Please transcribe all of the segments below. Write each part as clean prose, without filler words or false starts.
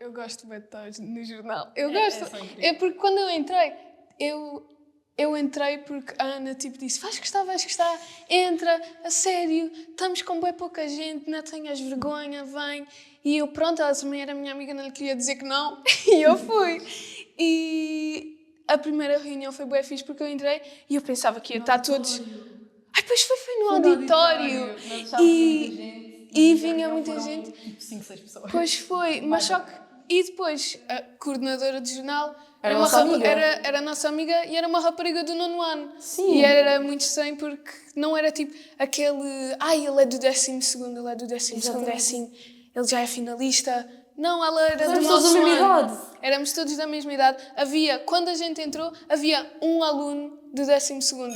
Eu gosto de estar no jornal. Eu gosto. É porque quando eu entrei, eu entrei porque a Ana disse: vais gostar, entra, a sério, estamos com bem pouca gente, não tenhas vergonha, vem. E eu, pronto, ela também era minha amiga, não lhe queria dizer que não, e eu fui. E a primeira reunião foi bué fixe porque eu entrei e eu pensava que ia estar todos... Pois foi no auditório. E vinha muita gente. Tipo 5, 6 pessoas. Pois foi, mas só que... E depois, a coordenadora de jornal era a nossa amiga. Era a nossa amiga e era uma rapariga do 9º ano. Sim. E era muito estranho porque não era tipo aquele... ele é do 12º, ele é do 12º, assim, ele já é finalista. Não, ela era do nosso ano. Éramos todos da mesma idade. Quando a gente entrou, havia um aluno do 12º.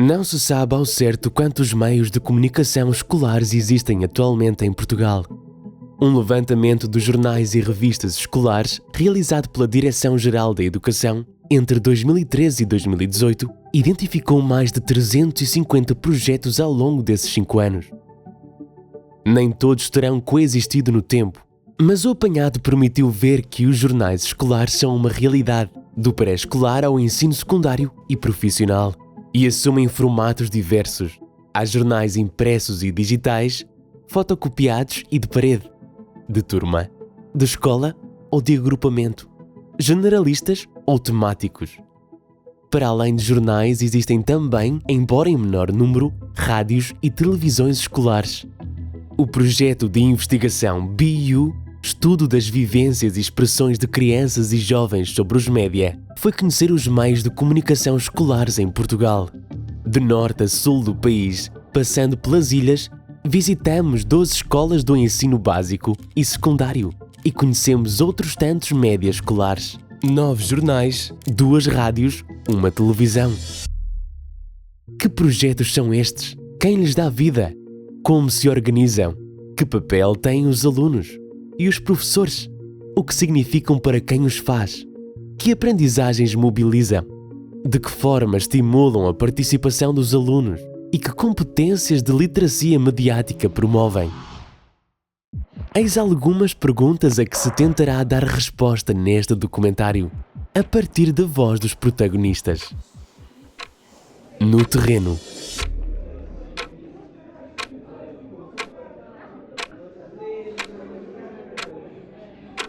Não se sabe ao certo quantos meios de comunicação escolares existem atualmente em Portugal. Um levantamento dos jornais e revistas escolares, realizado pela Direção-Geral da Educação, entre 2013 e 2018, identificou mais de 350 projetos ao longo desses 5 anos. Nem todos terão coexistido no tempo, mas o apanhado permitiu ver que os jornais escolares são uma realidade, do pré-escolar ao ensino secundário e profissional, e assumem formatos diversos. Há jornais impressos e digitais, fotocopiados e de parede, de turma, de escola ou de agrupamento, generalistas ou temáticos. Para além de jornais, existem também, embora em menor número, rádios e televisões escolares. O projeto de investigação BU, Estudo das Vivências e Expressões de Crianças e Jovens sobre os Média, foi conhecer os meios de comunicação escolares em Portugal. De norte a sul do país, passando pelas ilhas, visitamos 12 escolas do ensino básico e secundário e conhecemos outros tantos médias escolares, 9 jornais, 2 rádios, uma televisão. Que projetos são estes? Quem lhes dá vida? Como se organizam? Que papel têm os alunos? E os professores? O que significam para quem os faz? Que aprendizagens mobilizam? De que forma estimulam a participação dos alunos? E que competências de literacia mediática promovem? Eis algumas perguntas a que se tentará dar resposta neste documentário, a partir da voz dos protagonistas. No terreno.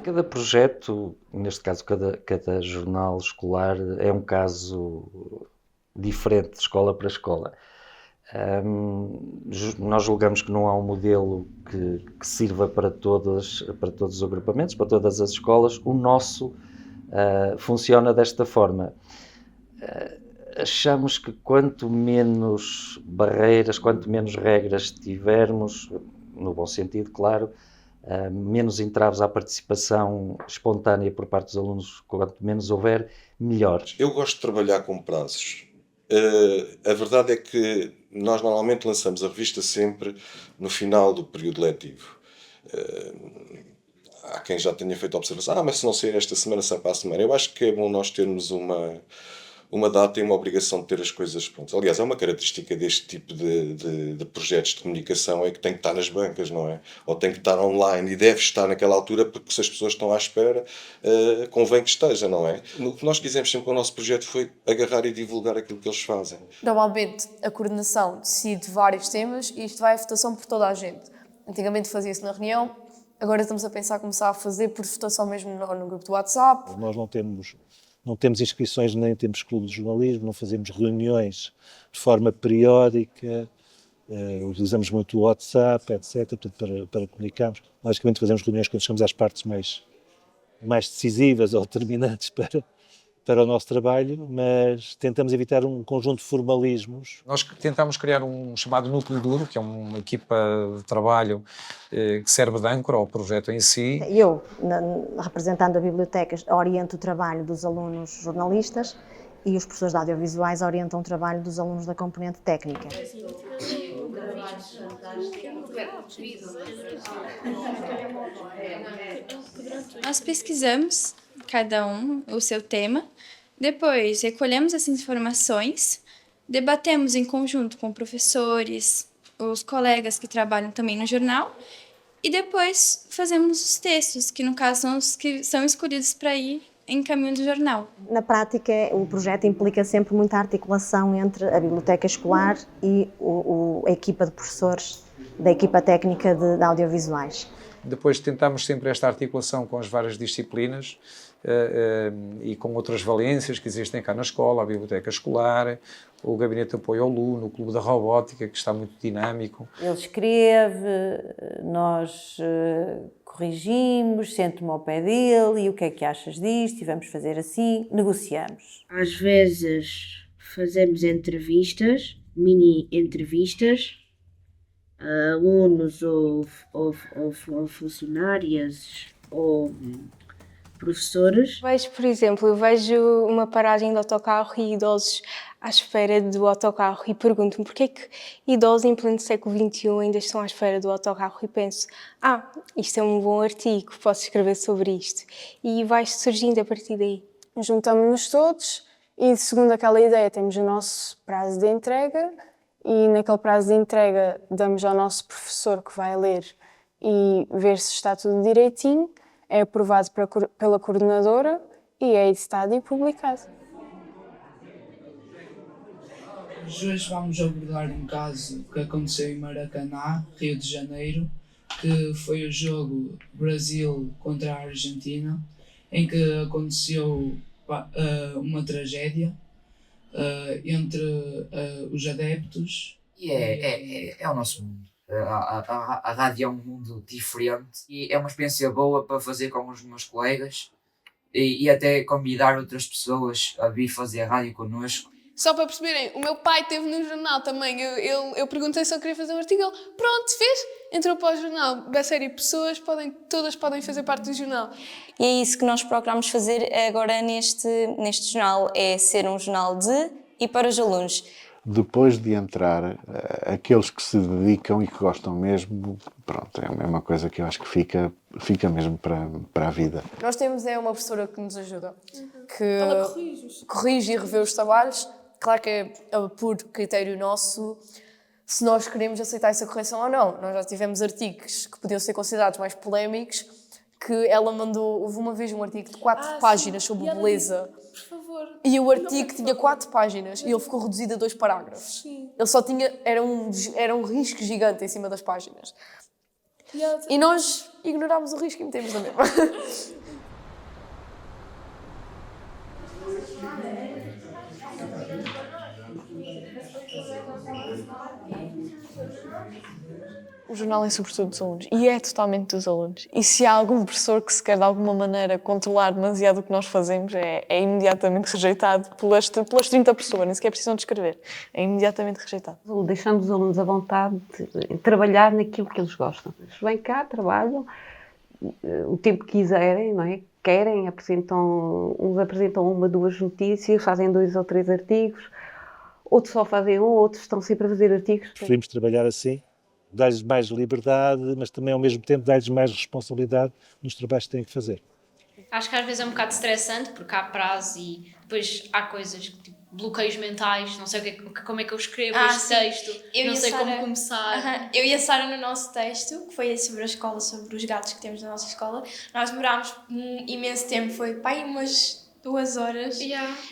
Cada projeto, neste caso cada jornal escolar, é um caso diferente de escola para escola. Nós julgamos que não há um modelo que sirva para todos os agrupamentos, para todas as escolas. O nosso funciona desta forma. Achamos que quanto menos barreiras, quanto menos regras tivermos, no bom sentido, claro, menos entraves à participação espontânea por parte dos alunos, quanto menos houver, melhor. Eu gosto de trabalhar com prazos. A verdade é que nós normalmente lançamos a revista sempre no final do período letivo. Há quem já tenha feito a observação, mas se não sair esta semana, sai para a semana. Eu acho que é bom nós termos uma data e uma obrigação de ter as coisas prontas. Aliás, é uma característica deste tipo de projetos de comunicação, é que tem que estar nas bancas, não é? Ou tem que estar online e deve estar naquela altura, porque se as pessoas estão à espera, convém que esteja, não é? O que nós quisemos sempre com o nosso projeto foi agarrar e divulgar aquilo que eles fazem. Normalmente a coordenação decide vários temas e isto vai à votação por toda a gente. Antigamente fazia-se na reunião, agora estamos a pensar começar a fazer por votação mesmo no grupo do WhatsApp. Nós não temos inscrições, nem temos clube de jornalismo, não fazemos reuniões de forma periódica, utilizamos muito o WhatsApp, etc., portanto, para comunicarmos. Logicamente fazemos reuniões quando chegamos às partes mais decisivas ou determinantes para para o nosso trabalho, mas tentamos evitar um conjunto de formalismos. Nós tentamos criar um chamado núcleo duro, que é uma equipa de trabalho que serve de âncora ao projeto em si. Eu, representando a biblioteca, oriento o trabalho dos alunos jornalistas e os professores de audiovisuais orientam o trabalho dos alunos da componente técnica. Nós pesquisamos, cada um, o seu tema, depois recolhemos essas informações, debatemos em conjunto com professores, os colegas que trabalham também no jornal, e depois fazemos os textos, que no caso são os que são escolhidos para ir em caminho do jornal. Na prática, o projeto implica sempre muita articulação entre a biblioteca escolar e a equipa de professores da equipa técnica de audiovisuais. Depois tentamos sempre esta articulação com as várias disciplinas e com outras valências que existem cá na escola, a biblioteca escolar, o gabinete de apoio ao aluno, o clube da robótica, que está muito dinâmico. Ele escreve, nós corrigimos, sento-me ao pé dele e o que é que achas disto e vamos fazer assim, negociamos. Às vezes fazemos entrevistas, mini entrevistas, a alunos ou funcionárias ou professores. Por exemplo, eu vejo uma paragem de autocarro e idosos à espera do autocarro e pergunto-me porquê que idosos em pleno século XXI ainda estão à espera do autocarro e penso, isto é um bom artigo, posso escrever sobre isto. E vai surgindo a partir daí. Juntamos-nos todos e, segundo aquela ideia, temos o nosso prazo de entrega e naquele prazo de entrega damos ao nosso professor que vai ler e ver se está tudo direitinho, é aprovado pela coordenadora e é editado e publicado. Hoje vamos abordar um caso que aconteceu em Maracanã, Rio de Janeiro, que foi o jogo Brasil contra a Argentina, em que aconteceu uma tragédia entre os adeptos. E é o nosso mundo. A rádio é um mundo diferente e é uma experiência boa para fazer com os meus colegas e até convidar outras pessoas a vir fazer rádio connosco. Só para perceberem, o meu pai esteve no jornal também. Eu perguntei se ele queria fazer um artigo. Ele, pronto, fez. Entrou para o jornal. Da série pessoas, todas podem fazer parte do jornal. E é isso que nós procuramos fazer agora neste jornal. É ser um jornal de e para os alunos. Depois de entrar, aqueles que se dedicam e que gostam mesmo, pronto, é a mesma coisa que eu acho que fica mesmo para a vida. Nós temos uma professora que nos ajuda, que corrige e revê os trabalhos. Claro que é por critério nosso se nós queremos aceitar essa correção ou não. Nós já tivemos artigos que podiam ser considerados mais polémicos, que ela mandou, houve uma vez um artigo de 4 páginas sobre beleza. Por favor. E o artigo tinha 4 páginas e ele ficou reduzido a 2 parágrafos. Sim. Ele só tinha, era um risco gigante em cima das páginas. E nós ignorámos o risco e metemos na mesma. O jornal é sobretudo dos alunos e é totalmente dos alunos. E se há algum professor que se quer de alguma maneira controlar demasiado o que nós fazemos, é imediatamente rejeitado pelas 30 pessoas, nem sequer precisam de escrever. É imediatamente rejeitado. Deixamos os alunos à vontade de trabalhar naquilo que eles gostam. Eles vêm cá, trabalham o tempo que quiserem, não é? Querem, uns apresentam 1, 2 notícias, fazem 2 ou 3 artigos, outros só fazem outros estão sempre a fazer artigos. Preferimos trabalhar assim, dar-lhes mais liberdade, mas também ao mesmo tempo dar-lhes mais responsabilidade nos trabalhos que têm que fazer. Acho que às vezes é um bocado estressante porque há prazo e depois há coisas tipo bloqueios mentais, não sei como é que eu escrevo este texto, não sei como começar. Eu e a Sara no nosso texto, que foi sobre a escola, sobre os gatos que temos na nossa escola, nós demorámos um imenso tempo, foi umas 2 horas,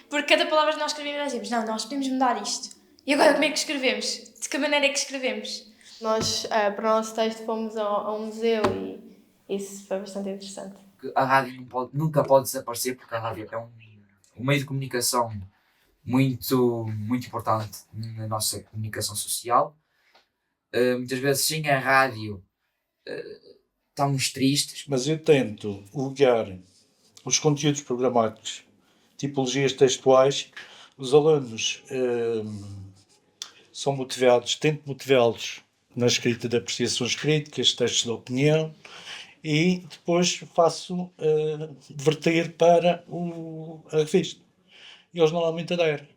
porque cada palavra que nós escrevemos nós dizíamos, não, nós podemos mudar isto. E agora como é que escrevemos? De que maneira é que escrevemos? Nós, para o nosso texto, fomos a um museu e isso foi bastante interessante. A rádio nunca pode desaparecer porque a rádio é um meio de comunicação muito importante na nossa comunicação social. Muitas vezes sem a rádio estamos tristes. Mas eu tento ligar os conteúdos programáticos tipologias textuais, os alunos são motivados, tento motivá-los na escrita de apreciações críticas, textos de opinião, e depois faço verter para a revista. E eles normalmente aderem.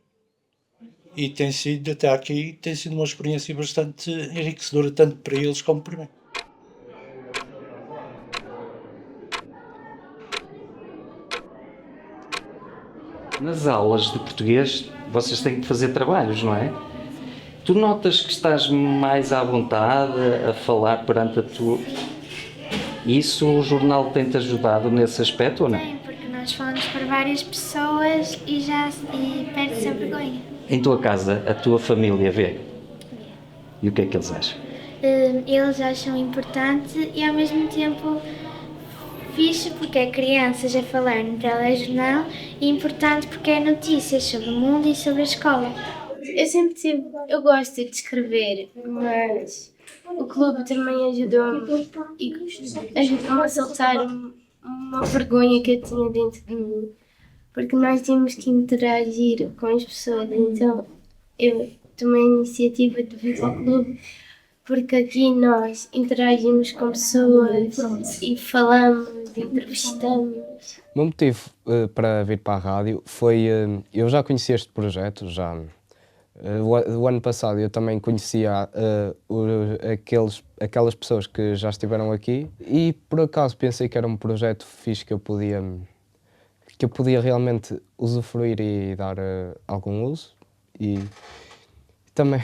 E tem sido, até aqui, tem sido uma experiência bastante enriquecedora, tanto para eles como para mim. Nas aulas de português, vocês têm que fazer trabalhos, não é? Tu notas que estás mais à vontade a falar perante a tua... Isso o jornal tem-te ajudado nesse aspecto ou não? Tem, porque nós falamos para várias pessoas e perde-se a vergonha. Em tua casa, a tua família vê? E o que é que eles acham? Eles acham importante e ao mesmo tempo fixe porque é crianças a falar no telejornal e importante porque é notícias sobre o mundo e sobre a escola. Eu gosto de escrever, mas o clube também ajudou-me a soltar uma vergonha que eu tinha dentro de mim, porque nós tínhamos que interagir com as pessoas, então eu tomei a iniciativa de vir ao clube, porque aqui nós interagimos com pessoas e falamos, entrevistamos. O meu motivo para vir para a rádio foi, eu já conhecia este projeto, o ano passado eu também conhecia aquelas pessoas que já estiveram aqui e por acaso pensei que era um projeto fixe que eu podia realmente usufruir e dar algum uso e também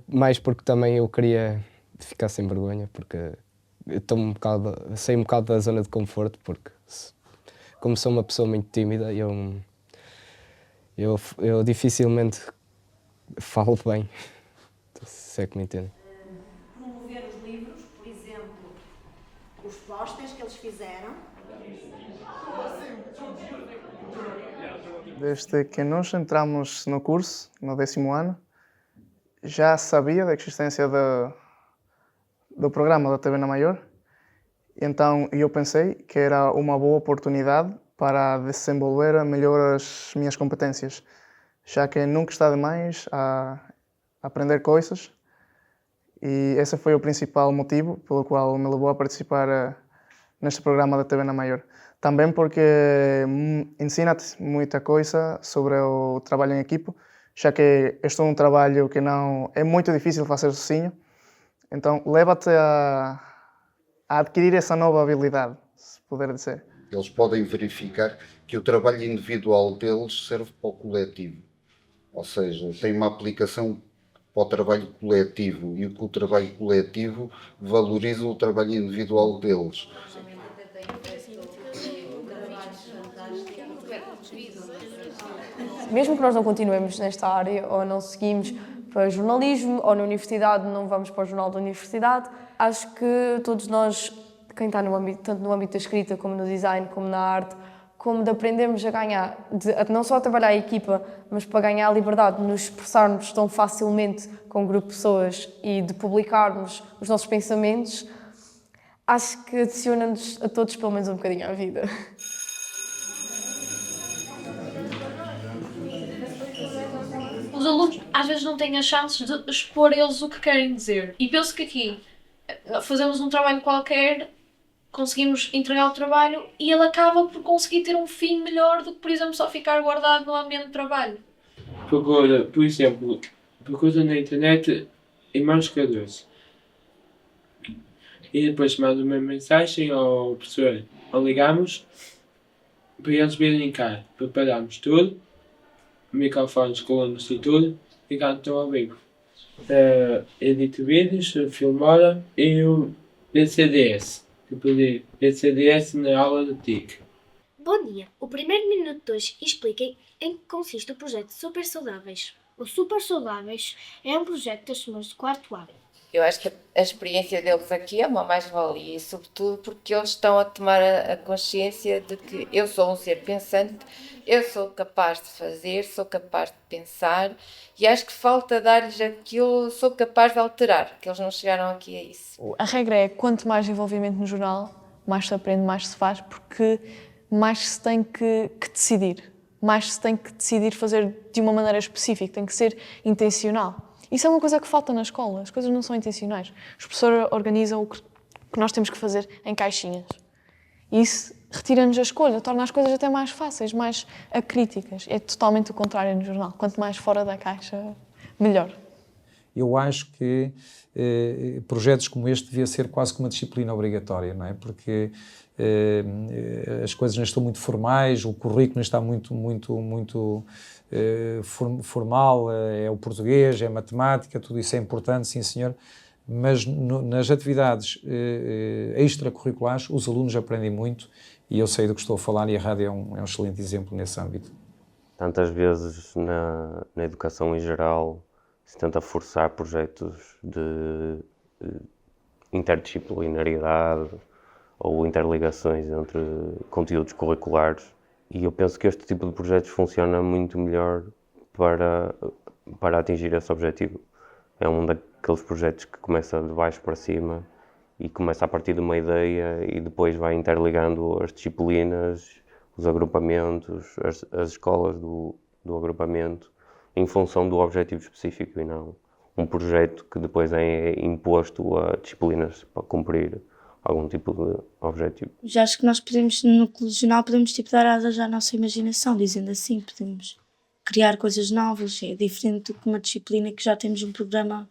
mais porque também eu queria ficar sem vergonha, porque eu saí um bocado da zona de conforto, porque como sou uma pessoa muito tímida, eu dificilmente falo bem, se é que me entendem. Promover os livros, por exemplo, os posters que eles fizeram. Desde que nós entramos no curso, no 10º ano, já sabia da existência do programa da TV na Maior, então eu pensei que era uma boa oportunidade para desenvolver melhor as minhas competências, já que nunca está demais a aprender coisas, e esse foi o principal motivo pelo qual me levou a participar neste programa da TV na Maior. Também porque ensina-te muita coisa sobre o trabalho em equipo, já que este é um trabalho que não é muito difícil fazer sozinho, então leva-te a adquirir essa nova habilidade, se puder dizer. Eles podem verificar que o trabalho individual deles serve para o coletivo, ou seja, tem uma aplicação para o trabalho coletivo e que o trabalho coletivo valoriza o trabalho individual deles. Mesmo que nós não continuemos nesta área ou não seguimos para jornalismo ou na universidade não vamos para o jornal da universidade, acho que todos nós, quem está no âmbito, tanto no âmbito da escrita como no design, como na arte, como de aprendermos a ganhar, não só a trabalhar a equipa, mas para ganhar a liberdade de nos expressarmos tão facilmente com um grupo de pessoas e de publicarmos os nossos pensamentos, acho que adiciona-nos a todos pelo menos um bocadinho à vida. Os alunos às vezes não têm a chance de expor eles o que querem dizer. E penso que aqui fazemos um trabalho qualquer, conseguimos entregar o trabalho e ele acaba por conseguir ter um fim melhor do que, por exemplo, só ficar guardado no ambiente de trabalho. Agora, por exemplo, procura na internet imagens. E depois mando uma mensagem ao professor, ou ligamos para eles virem cá. Preparamos tudo, microfones, colunas e tudo, e cantam ao vivo. Edito vídeos, filmora e o PCDS. Que pedi PCDS na aula de TIC. Bom dia! O primeiro minuto de hoje explica em que consiste o projeto Super Saudáveis. O Super Saudáveis é um projeto das turmas de 4º ano. Eu acho que a experiência deles aqui é uma mais-valia, e sobretudo porque eles estão a tomar a consciência de que eu sou um ser pensante, eu sou capaz de fazer, sou capaz de pensar, e acho que falta dar-lhes aquilo, sou capaz de alterar, que eles não chegaram aqui a isso. A regra é, quanto mais envolvimento no jornal, mais se aprende, mais se faz, porque mais se tem que decidir. mais se tem que decidir fazer de uma maneira específica, tem que ser intencional. Isso é uma coisa que falta na escola, as coisas não são intencionais. Os professores organizam o que nós temos que fazer em caixinhas. E isso retira-nos a escolha, torna as coisas até mais fáceis, mais acríticas. É totalmente o contrário no jornal. Quanto mais fora da caixa, melhor. Eu acho que projetos como este devia ser quase que uma disciplina obrigatória, não é? Porque as coisas não estão muito formais, o currículo está muito formal, é o português, é a matemática, tudo isso é importante, sim senhor, mas nas atividades extracurriculares os alunos aprendem muito e eu sei do que estou a falar e a rádio é um excelente exemplo nesse âmbito. Tantas vezes na educação em geral se tenta forçar projetos de interdisciplinaridade ou interligações entre conteúdos curriculares e eu penso que este tipo de projetos funciona muito melhor para atingir esse objetivo. É um daqueles projetos que começa de baixo para cima e começa a partir de uma ideia e depois vai interligando as disciplinas, os agrupamentos, as escolas do agrupamento em função do objetivo específico e não um projeto que depois é imposto a disciplinas para cumprir algum tipo de objetivo. Já acho que nós podemos, no jornal, podemos tipo, dar asas à nossa imaginação, dizendo assim, podemos criar coisas novas, é diferente do que uma disciplina que já temos um programa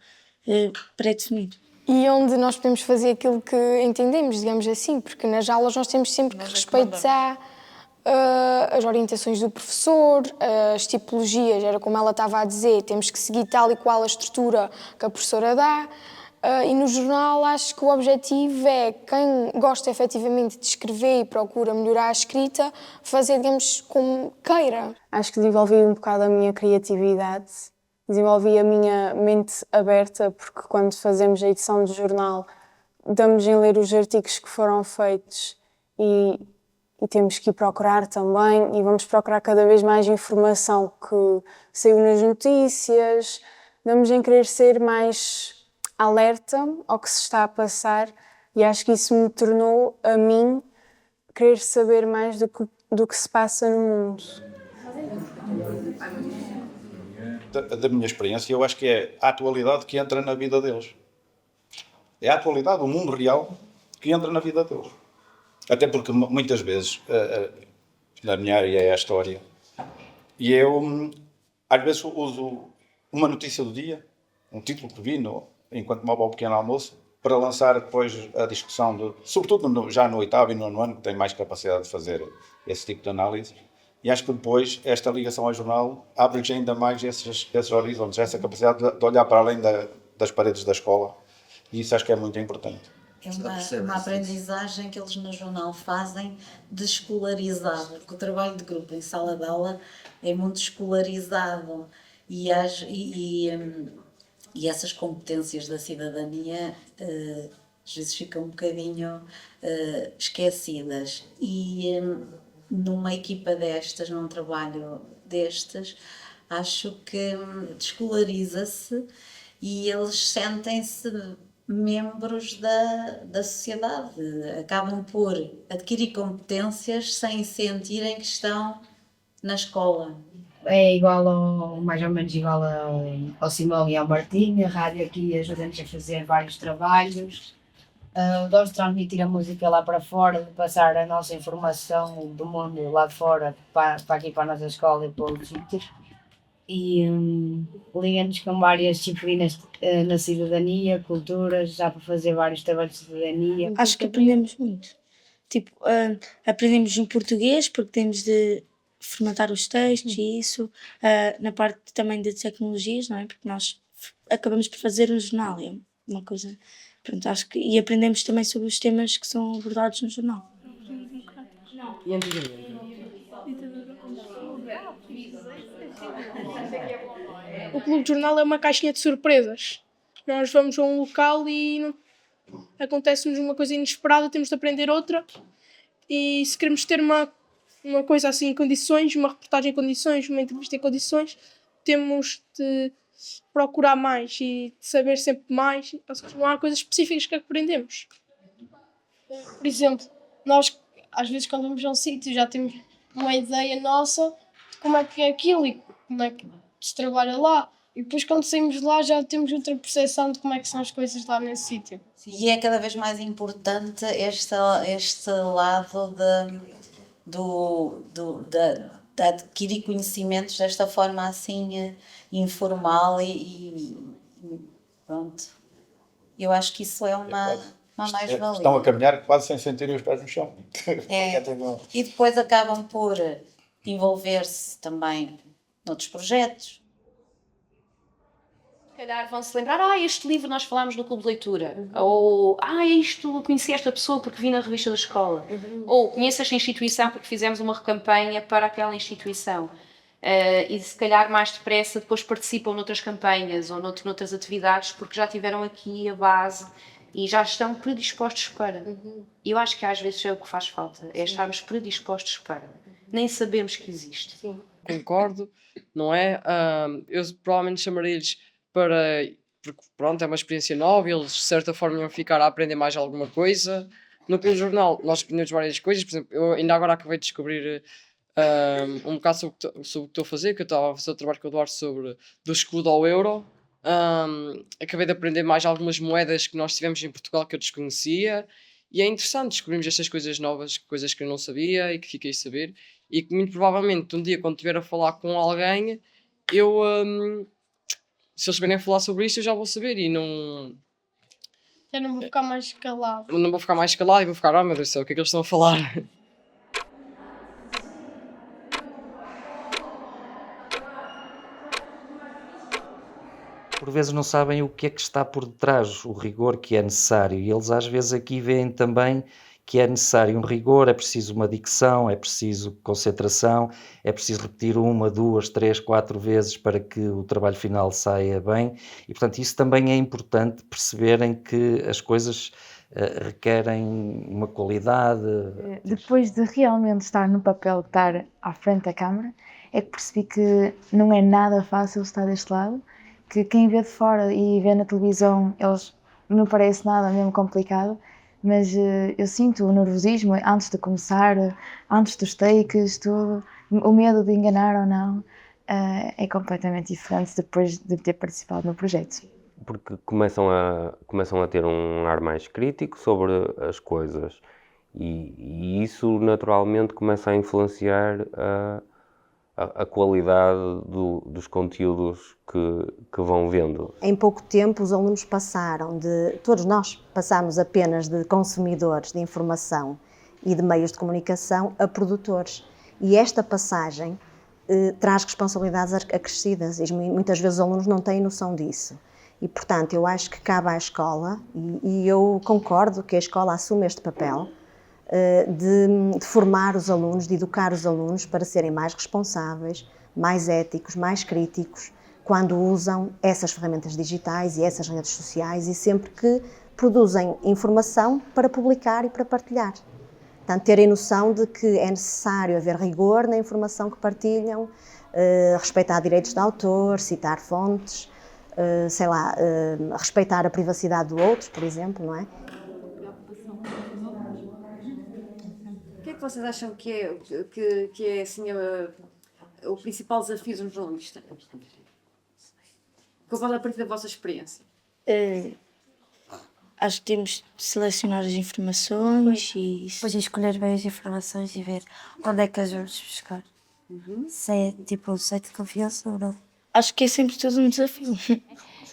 pré-definido. E onde nós podemos fazer aquilo que entendemos, digamos assim, porque nas aulas nós temos sempre que respeitar as orientações do professor, as tipologias, era como ela estava a dizer, temos que seguir tal e qual a estrutura que a professora dá. E no jornal acho que o objetivo é quem gosta efetivamente de escrever e procura melhorar a escrita, fazer, digamos, como queira. Acho que desenvolvi um bocado a minha criatividade, desenvolvi a minha mente aberta, porque quando fazemos a edição do jornal, damos em ler os artigos que foram feitos e temos que ir procurar também e vamos procurar cada vez mais informação que saiu nas notícias, damos em querer ser mais alerta ao que se está a passar e acho que isso me tornou, a mim, querer saber mais do que se passa no mundo. Da minha experiência, eu acho que é a atualidade que entra na vida deles. É a atualidade, o mundo real, que entra na vida deles. Até porque muitas vezes, na minha área é a história, e eu às vezes uso uma notícia do dia, um título que vi enquanto tomava o pequeno almoço, para lançar depois a discussão, sobretudo já no 8º e no 9º ano, que tem mais capacidade de fazer esse tipo de análise. E acho que depois esta ligação ao jornal abre ainda mais esses horizontes, essa capacidade de olhar para além das paredes da escola. E isso acho que é muito importante. É uma aprendizagem que eles no jornal fazem de escolarizado, porque o trabalho de grupo em sala de aula é muito escolarizado e essas competências da cidadania às vezes ficam um bocadinho esquecidas e numa equipa destas, num trabalho destes, acho que descolariza-se e eles sentem-se membros da sociedade, acabam por adquirir competências sem sentirem que estão na escola. É mais ou menos igual ao Simão e ao Martim, a rádio aqui ajuda-nos a fazer vários trabalhos, nós de transmitir a música lá para fora, de passar a nossa informação do mundo lá de fora para aqui para a nossa escola e para outros sítios. E liga-nos com várias disciplinas na cidadania, culturas, já para fazer vários trabalhos de cidadania. Acho que aprendemos muito. Tipo, aprendemos em português, porque temos de formatar os textos e isso, na parte também de tecnologias, não é? Porque nós acabamos por fazer um jornal, é uma coisa. Pronto, acho que, e aprendemos também sobre os temas que são abordados no jornal. E antigamente? O Clube de Jornal é uma caixinha de surpresas. Nós vamos a um local e acontece-nos uma coisa inesperada, temos de aprender outra. E se queremos ter uma coisa assim em condições, uma reportagem em condições, uma entrevista em condições, temos de procurar mais e de saber sempre mais. Ou seja, não há coisas específicas que aprendemos. Por exemplo, nós às vezes quando vamos a um sítio já temos uma ideia nossa como é que é aquilo e como é que se trabalha lá. E depois quando saímos de lá já temos outra percepção de como é que são as coisas lá nesse sítio. E é cada vez mais importante este lado de adquirir conhecimentos desta forma assim informal e pronto. Eu acho que isso é uma mais-valia. Estão a caminhar quase sem sentirem os pés no chão. E depois acabam por envolver-se também noutros projetos. Se calhar vão-se lembrar, este livro nós falámos no clube de leitura. Ou, isto, conheci esta pessoa porque vi na revista da escola. Ou, conheço esta instituição porque fizemos uma campanha para aquela instituição. E se calhar mais depressa depois participam noutras campanhas ou noutras atividades porque já tiveram aqui a base e já estão predispostos para. E eu acho que às vezes é o que faz falta, é estarmos predispostos para. Nem sabemos que existe. Concordo, não é? Eu provavelmente chamaria-lhes porque pronto, é uma experiência nova, eles de certa forma iam ficar a aprender mais alguma coisa. No Clube Jornal nós aprendemos várias coisas, por exemplo, eu ainda agora acabei de descobrir um bocado sobre o que estou a fazer, que eu estava a fazer o trabalho com o Eduardo sobre do escudo ao euro. Acabei de aprender mais algumas moedas que nós tivemos em Portugal que eu desconhecia e é interessante, descobrimos estas coisas novas, coisas que eu não sabia e que fiquei a saber e que muito provavelmente um dia quando estiver a falar com alguém se eles virem a falar sobre isto eu já vou saber e não... Já não vou ficar mais calado. Não vou ficar mais calado e vou ficar, meu Deus do céu, o que é que eles estão a falar? Por vezes não sabem o que é que está por detrás, o rigor que é necessário. E eles às vezes aqui veem também que é necessário um rigor, é preciso uma dicção, é preciso concentração, é preciso repetir 1, 2, 3, 4 vezes para que o trabalho final saia bem. E, portanto, isso também é importante perceberem que as coisas requerem uma qualidade. Depois de realmente estar no papel, de estar à frente da câmara, é que percebi que não é nada fácil estar deste lado, que quem vê de fora e vê na televisão, eles não parece nada mesmo complicado, mas eu sinto o nervosismo antes de começar, antes dos takes, tudo, o medo de enganar ou não, é completamente diferente depois de ter participado no projeto. Porque começam a ter um ar mais crítico sobre as coisas e isso naturalmente começa a influenciar a qualidade dos conteúdos que vão vendo. Em pouco tempo os alunos passaram todos nós passámos apenas de consumidores de informação e de meios de comunicação a produtores. E esta passagem traz responsabilidades acrescidas e muitas vezes os alunos não têm noção disso. E, portanto, eu acho que cabe à escola, e eu concordo que a escola assume este papel, de formar os alunos, de educar os alunos para serem mais responsáveis, mais éticos, mais críticos, quando usam essas ferramentas digitais e essas redes sociais e sempre que produzem informação para publicar e para partilhar. Portanto, terem noção de que é necessário haver rigor na informação que partilham, respeitar direitos de autor, citar fontes, respeitar a privacidade do outro, por exemplo, não é? O que é que vocês acham que é assim, o principal desafio de um jornalista? Que eu falo a partir da vossa experiência. Acho que temos de selecionar as informações e depois escolher bem as informações e ver onde é que as vamos buscar. Se é tipo um site de confiança ou não. Acho que é sempre todo um desafio.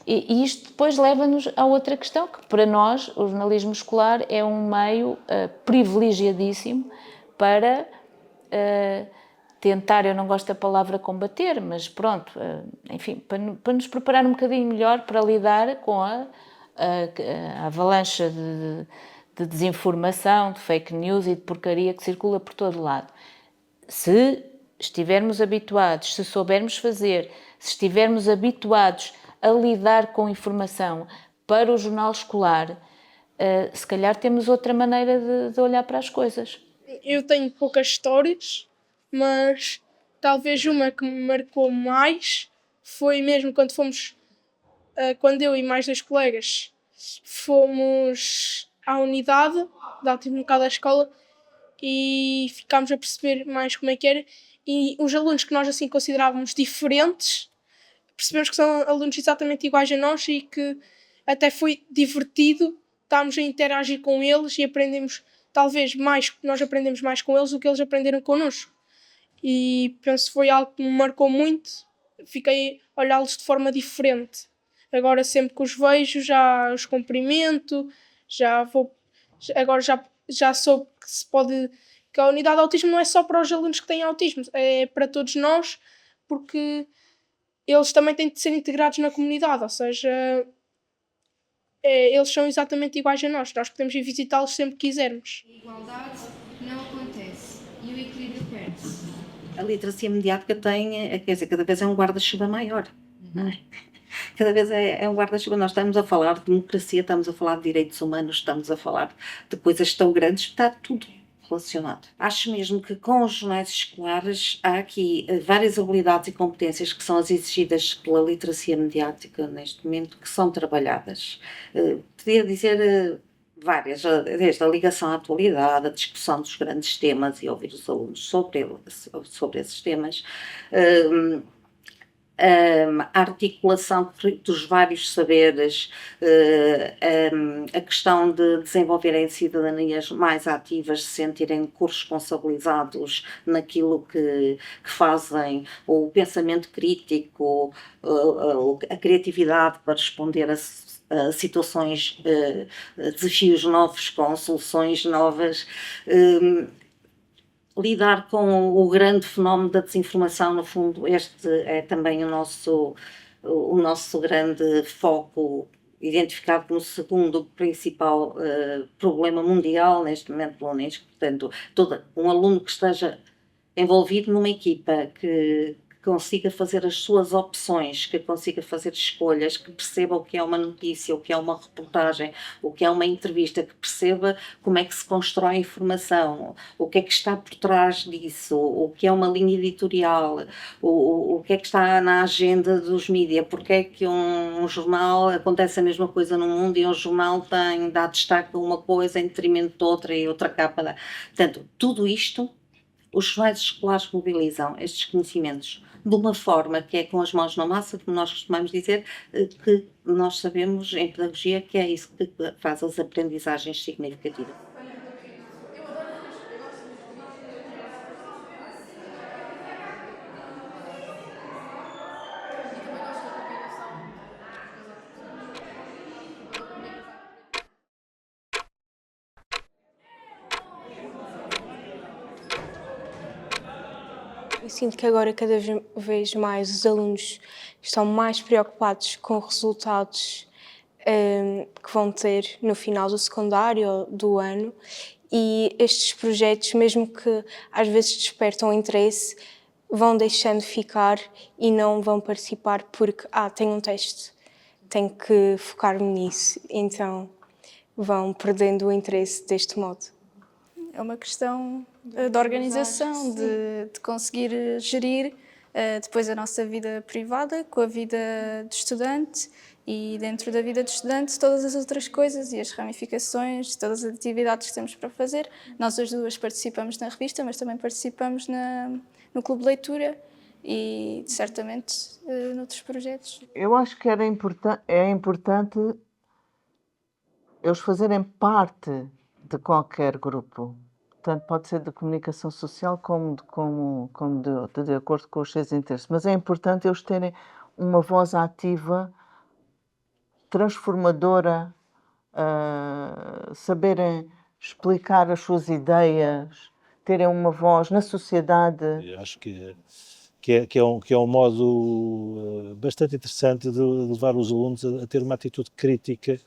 E isto depois leva-nos a outra questão, que para nós o jornalismo escolar é um meio privilegiadíssimo para tentar, eu não gosto da palavra combater, mas pronto, enfim, para nos preparar um bocadinho melhor para lidar com a avalanche de desinformação, de fake news e de porcaria que circula por todo lado. Se estivermos habituados, se soubermos fazer, se estivermos habituados a lidar com informação para o jornal escolar, se calhar temos outra maneira de olhar para as coisas. Eu tenho poucas histórias, mas talvez uma que me marcou mais foi mesmo quando fomos, quando eu e mais 2 colegas fomos à unidade, dá tipo um bocado à escola, e ficámos a perceber mais como é que era, e os alunos que nós assim considerávamos diferentes, percebemos que são alunos exatamente iguais a nós e que até foi divertido estarmos a interagir com eles e aprendemos talvez mais, nós aprendemos mais com eles do que eles aprenderam connosco. E penso que foi algo que me marcou muito, fiquei a olhá-los de forma diferente. Agora sempre que os vejo já os cumprimento, agora já soube que se pode, que a unidade de autismo não é só para os alunos que têm autismo, é para todos nós, porque eles também têm de ser integrados na comunidade, ou seja, eles são exatamente iguais a nós podemos ir visitá-los sempre que quisermos. A igualdade não acontece e o equilíbrio perde-se. A literacia mediática tem, quer dizer, cada vez é um guarda-chuva maior, não é? Cada vez é um guarda-chuva. Nós estamos a falar de democracia, estamos a falar de direitos humanos, estamos a falar de coisas tão grandes, está tudo relacionado. Acho mesmo que com os jornais escolares há aqui várias habilidades e competências que são as exigidas pela literacia mediática neste momento, que são trabalhadas. Podia dizer várias, desde a ligação à atualidade, a discussão dos grandes temas e ouvir os alunos sobre esses temas, a articulação dos vários saberes, a questão de desenvolverem cidadanias mais ativas, se sentirem corresponsabilizados naquilo que fazem, o pensamento crítico, a criatividade para responder a situações, desafios novos com soluções novas. Lidar com o grande fenómeno da desinformação, no fundo, este é também o nosso grande foco, identificado como o segundo principal problema mundial neste momento pela Unesco. Portanto, um aluno que esteja envolvido numa equipa que consiga fazer as suas opções, que consiga fazer escolhas, que perceba o que é uma notícia, o que é uma reportagem, o que é uma entrevista, que perceba como é que se constrói a informação, o que é que está por trás disso, o que é uma linha editorial, o que é que está na agenda dos mídias, porque é que um jornal acontece a mesma coisa no mundo e um jornal dá destaque a uma coisa em detrimento de outra e outra capa. Portanto, tudo isto, os jornais escolares mobilizam estes conhecimentos de uma forma que é com as mãos na massa, como nós costumamos dizer, que nós sabemos em pedagogia que é isso que faz as aprendizagens significativas. Eu sinto que agora cada vez mais os alunos estão mais preocupados com os resultados que vão ter no final do secundário ou do ano, e estes projetos, mesmo que às vezes despertam interesse, vão deixando ficar e não vão participar porque tenho um teste, tenho que focar-me nisso, então vão perdendo o interesse deste modo. É uma questão de organização, de conseguir gerir depois a nossa vida privada com a vida de estudante e dentro da vida de estudante todas as outras coisas e as ramificações, todas as atividades que temos para fazer. Nós as duas participamos na revista, mas também participamos no Clube de Leitura e certamente noutros projetos. Eu acho que é importante eles fazerem parte de qualquer grupo. Portanto, pode ser de comunicação social como de acordo com os seus interesses. Mas é importante eles terem uma voz ativa, transformadora, saberem explicar as suas ideias, terem uma voz na sociedade. Eu acho que é um modo bastante interessante de levar os alunos a ter uma atitude crítica,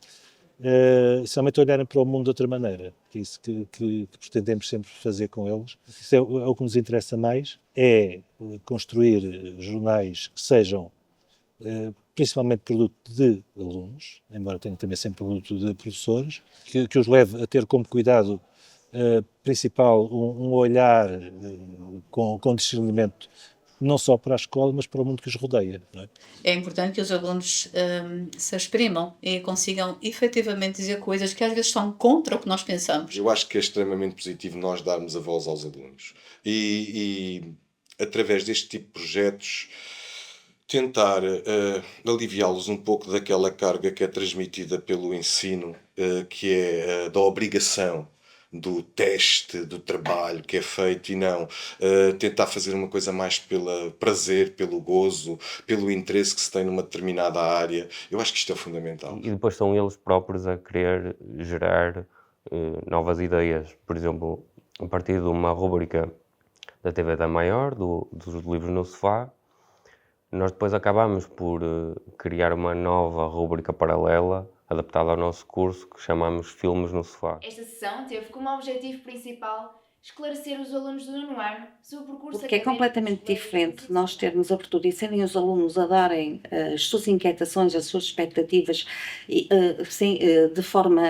somente olharem para o mundo de outra maneira, que é isso que pretendemos sempre fazer com eles. Isso é o que nos interessa mais, é construir jornais que sejam principalmente produto de alunos, embora tenha também sempre produto de professores, que os leve a ter como cuidado principal um olhar com discernimento não só para a escola, mas para o mundo que os rodeia. Não é? É importante que os alunos se exprimam e consigam efetivamente dizer coisas que às vezes estão contra o que nós pensamos. Eu acho que é extremamente positivo nós darmos a voz aos alunos. E através deste tipo de projetos, tentar aliviá-los um pouco daquela carga que é transmitida pelo ensino, que é da obrigação, do teste, do trabalho que é feito, e não tentar fazer uma coisa mais pelo prazer, pelo gozo, pelo interesse que se tem numa determinada área. Eu acho que isto é fundamental. E depois são eles próprios a querer gerar novas ideias. Por exemplo, a partir de uma rubrica da TV da Maior, dos livros no sofá, nós depois acabamos por criar uma nova rubrica paralela, adaptada ao nosso curso, que chamamos Filmes no Sofá. Esta sessão teve como objetivo principal esclarecer os alunos do nono ano sobre o percurso Porque é completamente diferente nós termos a abertura e serem os alunos a darem as suas inquietações, as suas expectativas de forma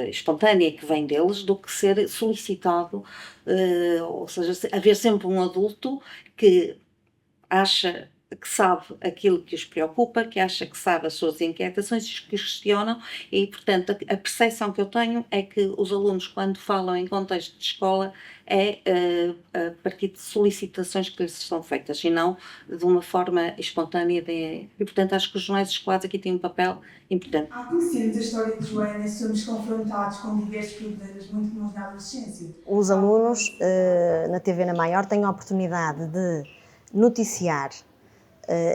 espontânea que vem deles, do que ser solicitado, ou seja, haver sempre um adulto que acha que sabe aquilo que os preocupa, que acha que sabe as suas inquietações, que questionam, e portanto a percepção que eu tenho é que os alunos, quando falam em contexto de escola, é a partir de solicitações que lhes são feitas e não de uma forma espontânea. E portanto acho que os jornais escolares aqui têm um papel importante. Ao conhecermos a história de Joana, somos confrontados com diversos problemas muito comuns na adolescência. Os alunos na TV na Maior têm a oportunidade de noticiar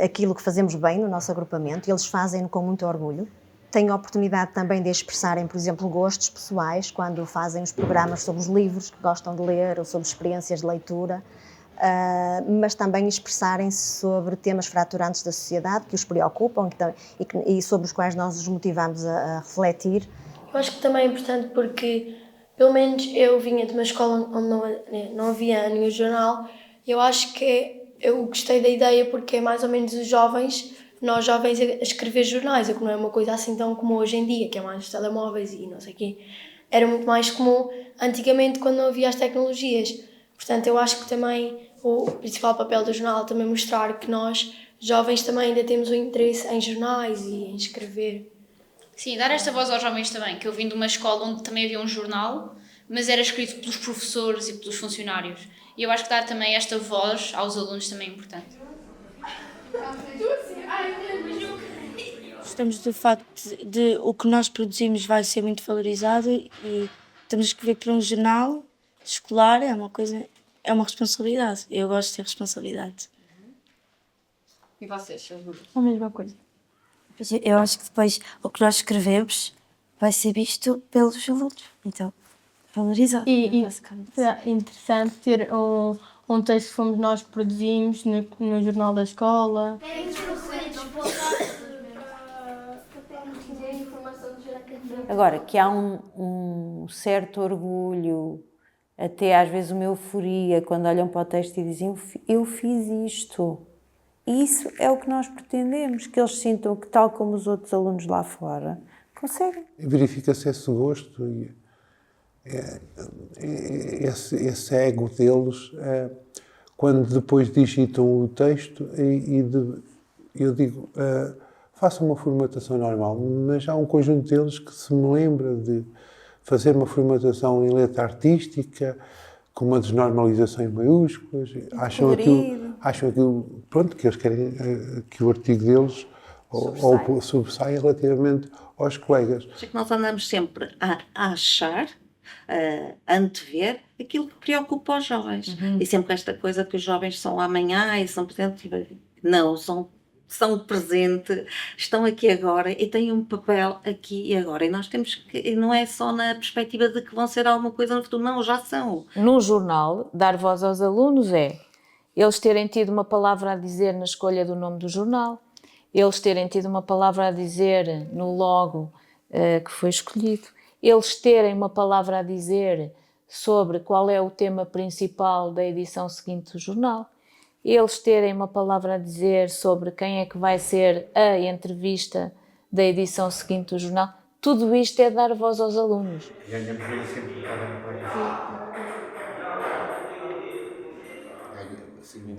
aquilo que fazemos bem no nosso agrupamento, e eles fazem-no com muito orgulho. Têm a oportunidade também de expressarem, por exemplo, gostos pessoais, quando fazem os programas sobre os livros que gostam de ler ou sobre experiências de leitura, mas também expressarem-se sobre temas fraturantes da sociedade que os preocupam e sobre os quais nós os motivamos a refletir. Eu acho que também é importante porque, pelo menos eu vinha de uma escola onde não havia nenhum jornal. Eu acho que eu gostei da ideia porque é mais ou menos nós jovens a escrever jornais, o que não é uma coisa assim tão comum hoje em dia, que é mais os telemóveis e não sei o quê. Era muito mais comum antigamente, quando não havia as tecnologias. Portanto, eu acho que também o principal papel do jornal é também mostrar que nós, jovens, também ainda temos o interesse em jornais e em escrever. Sim, dar esta voz aos jovens também, que eu vim de uma escola onde também havia um jornal, mas era escrito pelos professores e pelos funcionários. E eu acho que dar também esta voz aos alunos também é importante. Gostamos do facto de o que nós produzimos vai ser muito valorizado e estamos a escrever para um jornal escolar, é uma responsabilidade. Eu gosto de ter responsabilidade. E vocês? A mesma coisa. Eu acho que depois o que nós escrevemos vai ser visto pelos alunos. Então, valorizado. E é interessante ter um texto que fomos nós que produzimos no jornal da escola. Agora, que há um certo orgulho, até às vezes uma euforia, quando olham para o texto e dizem eu fiz isto. E isso é o que nós pretendemos, que eles sintam que, tal como os outros alunos lá fora, conseguem. Verifica-se esse gosto e esse ego deles, quando depois digitam o texto eu digo, façam uma formatação normal, mas há um conjunto deles que se me lembra de fazer uma formatação em letra artística, com uma desnormalização em maiúsculas, acham aquilo, pronto, que eles querem que o artigo deles sobressaia relativamente aos colegas. Acho que nós andamos sempre a achar, a antever aquilo que preocupa os jovens. E sempre esta coisa que os jovens são amanhã e são presentes. Não, são o presente, estão aqui agora e têm um papel aqui e agora. E nós temos que, não é só na perspectiva de que vão ser alguma coisa no futuro, não, já são. No jornal, dar voz aos alunos é eles terem tido uma palavra a dizer na escolha do nome do jornal, eles terem tido uma palavra a dizer no logo que foi escolhido, eles terem uma palavra a dizer sobre qual é o tema principal da edição seguinte do jornal, eles terem uma palavra a dizer sobre quem é que vai ser a entrevista da edição seguinte do jornal. Tudo isto é dar voz aos alunos.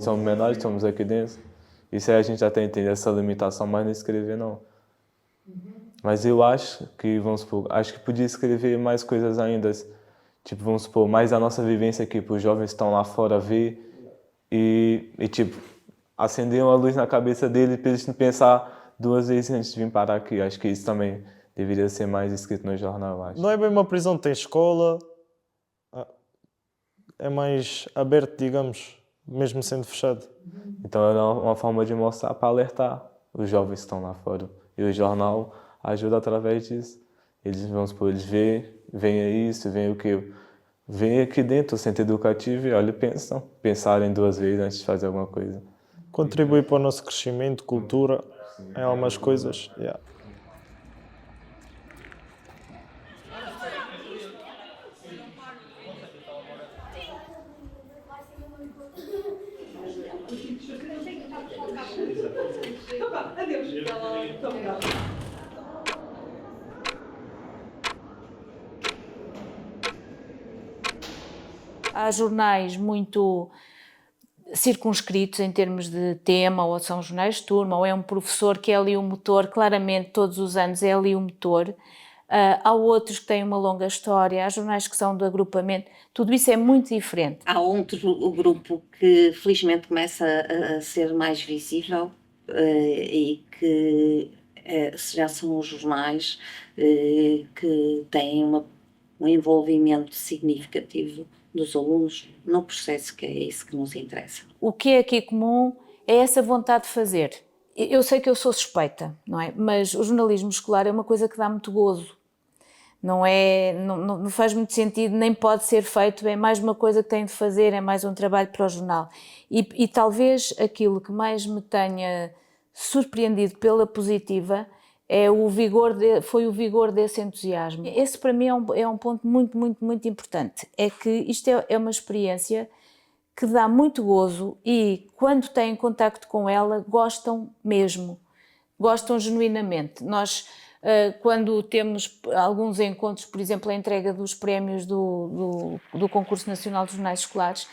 Somos menores, estamos aqui dentro. Isso aí a gente já tem que entender essa limitação, mas não escrever não. Mas eu acho que, vamos supor, acho que podia escrever mais coisas ainda. Tipo, vamos supor, mais a nossa vivência aqui para os jovens que estão lá fora ver e tipo, acender uma luz na cabeça dele para eles não pensar 2 vezes antes de vir parar aqui. Acho que isso também deveria ser mais escrito no jornal, acho. Não é bem uma prisão, tem escola, é mais aberto, digamos, mesmo sendo fechado. Então é uma forma de mostrar para alertar os jovens que estão lá fora. E o jornal ajuda através disso. Eles, vamos supor, eles veem isso, veem o que vem aqui dentro, o centro educativo, e olha, pensarem 2 vezes antes de fazer alguma coisa. Contribui para o nosso crescimento, cultura, em algumas coisas. Yeah. Há jornais muito circunscritos em termos de tema, ou são jornais de turma, ou é um professor que é ali o motor, claramente todos os anos é ali o motor. Há outros que têm uma longa história, há jornais que são do agrupamento, tudo isso é muito diferente. Há outro grupo que felizmente começa a ser mais visível e que já são os jornais que têm um envolvimento significativo dos alunos no processo, que é isso que nos interessa. O que é aqui comum é essa vontade de fazer. Eu sei que eu sou suspeita, não é? Mas o jornalismo escolar é uma coisa que dá muito gozo. Não faz muito sentido, nem pode ser feito, é mais uma coisa que tem de fazer, é mais um trabalho para o jornal. E talvez aquilo que mais me tenha surpreendido pela positiva foi o vigor desse entusiasmo. Esse para mim é um ponto muito, muito, muito importante. É que isto é uma experiência que dá muito gozo e quando têm contacto com ela gostam mesmo, gostam genuinamente. Nós, quando temos alguns encontros, por exemplo, a entrega dos prémios do Concurso Nacional de Jornais Escolares,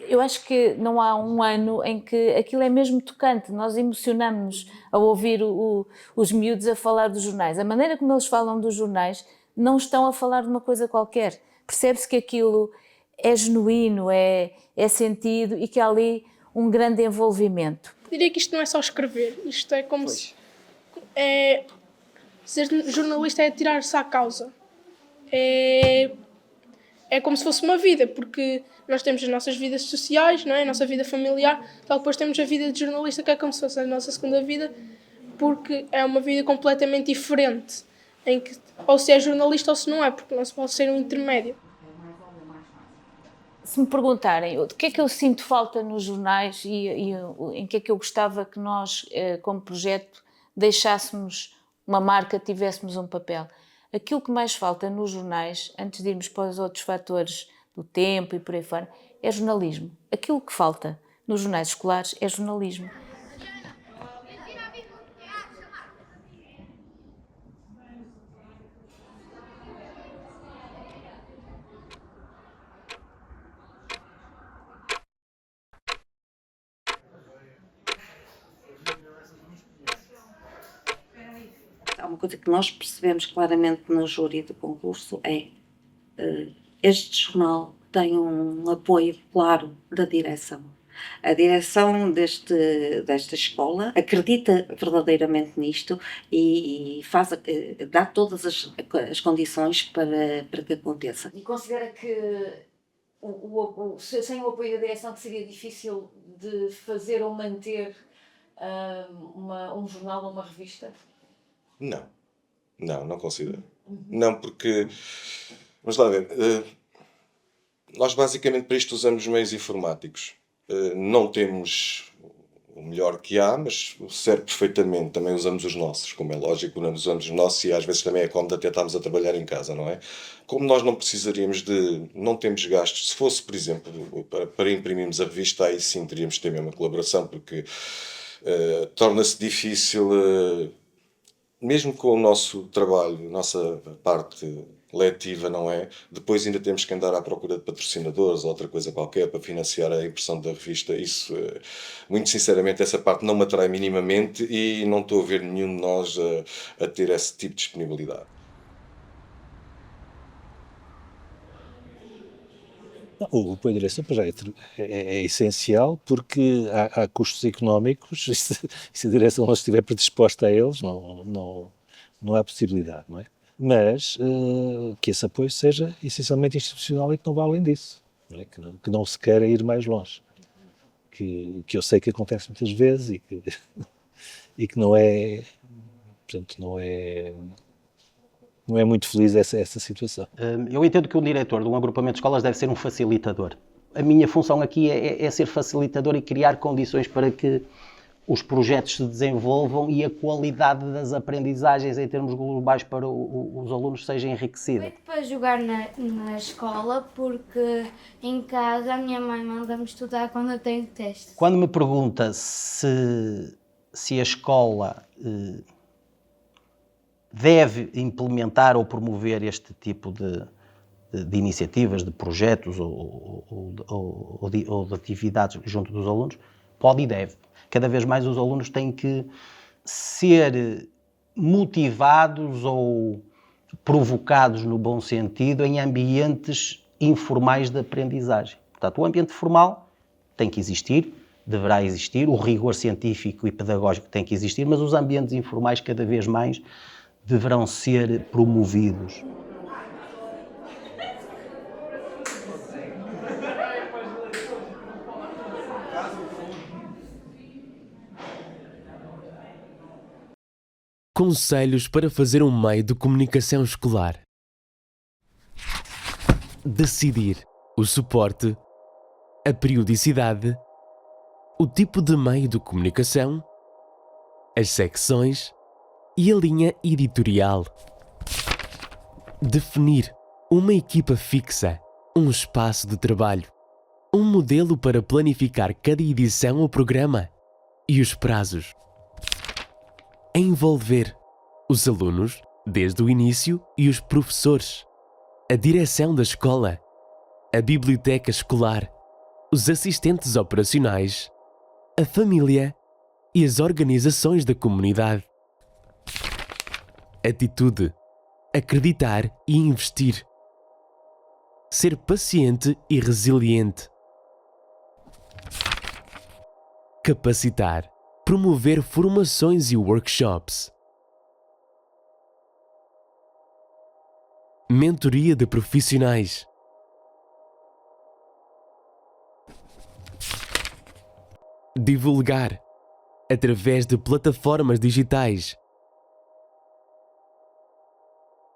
eu acho que não há um ano em que aquilo é mesmo tocante, nós emocionamos-nos a ouvir os miúdos a falar dos jornais. A maneira como eles falam dos jornais, não estão a falar de uma coisa qualquer. Percebe-se que aquilo é genuíno, é sentido e que há ali um grande envolvimento. Diria que isto não é só escrever, isto é como se... Ser jornalista é tirar-se à causa. É como se fosse uma vida, porque nós temos as nossas vidas sociais, não é? A nossa vida familiar, depois temos a vida de jornalista, que é como se fosse a nossa segunda vida, porque é uma vida completamente diferente, em que ou se é jornalista ou se não é, porque não se pode ser um intermédio. Se me perguntarem o que é que eu sinto falta nos jornais e em que é que eu gostava que nós, como projeto, deixássemos uma marca, tivéssemos um papel. Aquilo que mais falta nos jornais, antes de irmos para os outros fatores do tempo e por aí fora, é jornalismo. Aquilo que falta nos jornais escolares é jornalismo. Há uma coisa que nós percebemos claramente no júri do concurso este jornal tem um apoio claro da direção. A direção desta escola acredita verdadeiramente nisto e dá todas as condições para que aconteça. E considera que sem o apoio da direção que seria difícil de fazer ou manter um jornal ou uma revista? Não considero. Não, porque, vamos lá ver, nós basicamente para isto usamos meios informáticos. Não temos o melhor que há, mas serve perfeitamente. Também usamos os nossos, como é lógico, não usamos os nossos e às vezes também é cómodo até estarmos a trabalhar em casa, não é? Como nós não precisaríamos não temos gastos, se fosse, por exemplo, para imprimirmos a revista, aí sim teríamos de ter mesmo uma colaboração, porque torna-se difícil, mesmo com o nosso trabalho, nossa parte letiva, não é? Depois ainda temos que andar à procura de patrocinadores ou outra coisa qualquer para financiar a impressão da revista. Isso, muito sinceramente, essa parte não me atrai minimamente e não estou a ver nenhum de nós a ter esse tipo de disponibilidade. Não, o apoio à direção para já é essencial porque há custos económicos e se a direção não estiver predisposta a eles, não há possibilidade, não é? Mas que esse apoio seja essencialmente institucional e que não vá além disso, não é? Que não se queira ir mais longe. Que eu sei que acontece muitas vezes e que não é, portanto, não é muito feliz essa situação. Eu entendo que o diretor de um agrupamento de escolas deve ser um facilitador. A minha função aqui é ser facilitador e criar condições para que os projetos se desenvolvam e a qualidade das aprendizagens em termos globais para os alunos seja enriquecida. Para jogar na escola, porque em casa a minha mãe manda-me estudar quando eu tenho testes. Quando me pergunta se a escola deve implementar ou promover este tipo de iniciativas, de projetos ou de atividades junto dos alunos, pode e deve. Cada vez mais os alunos têm que ser motivados ou provocados no bom sentido em ambientes informais de aprendizagem. Portanto, o ambiente formal tem que existir, deverá existir, o rigor científico e pedagógico tem que existir, mas os ambientes informais cada vez mais deverão ser promovidos. Conselhos para fazer um meio de comunicação escolar. Decidir o suporte, a periodicidade, o tipo de meio de comunicação, as secções e a linha editorial. Definir uma equipa fixa, um espaço de trabalho, um modelo para planificar cada edição ou programa e os prazos. Envolver os alunos desde o início e os professores, a direção da escola, a biblioteca escolar, os assistentes operacionais, a família e as organizações da comunidade. Atitude, acreditar e investir. Ser paciente e resiliente. Capacitar, promover formações e workshops. Mentoria de profissionais. Divulgar, através de plataformas digitais,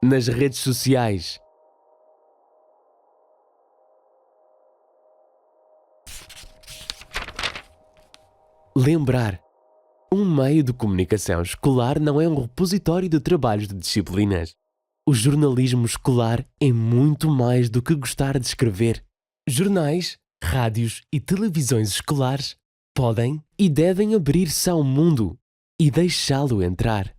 nas redes sociais. Lembrar, um meio de comunicação escolar não é um repositório de trabalhos de disciplinas. O jornalismo escolar é muito mais do que gostar de escrever. Jornais, rádios e televisões escolares podem e devem abrir-se ao mundo e deixá-lo entrar.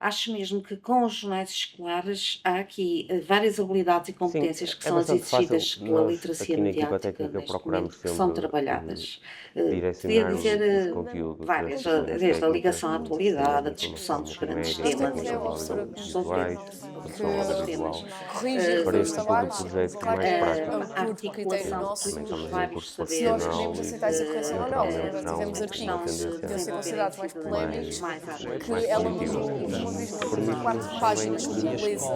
Acho mesmo que com os jornais escolares há aqui várias habilidades e competências que são as exigidas pela literacia mediática neste momento, que são trabalhadas. Podia dizer várias, desde a ligação à atualidade, a discussão dos grandes temas, a articulação dos vários saberes, quatro páginas por beleza.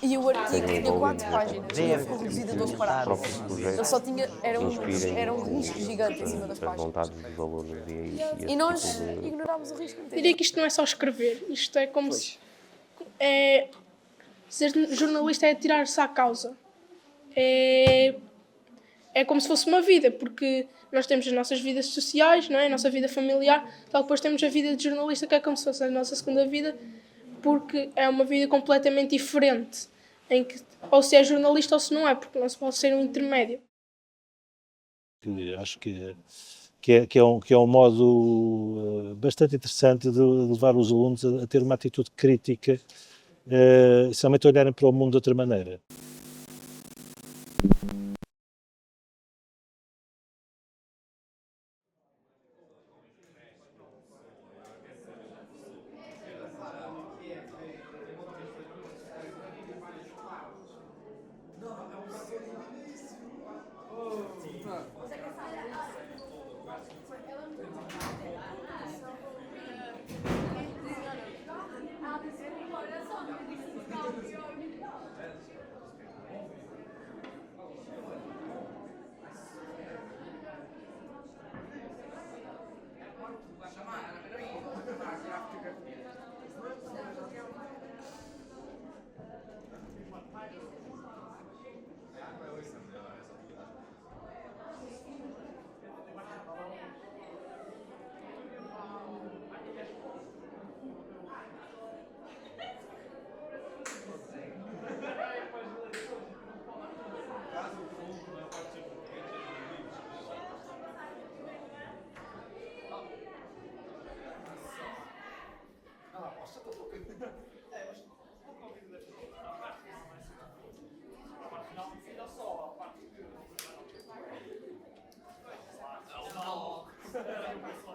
E o artigo tinha 4 páginas, tinha reduzido a 12 parágrafos. Ele só tinha, era um risco gigante em cima das páginas. E nós ignorámos o risco. Diria que isto não é só escrever, isto é como se... ser jornalista é tirar-se à causa. É como se fosse uma vida, porque nós temos as nossas vidas sociais, não é? A nossa vida familiar, tal depois temos a vida de jornalista, que é como se fosse a nossa segunda vida, porque é uma vida completamente diferente, em que ou se é jornalista ou se não é, porque não se pode ser um intermédio. Acho que é um modo bastante interessante de levar os alunos a ter uma atitude crítica, somente olharem para o mundo de outra maneira. Não,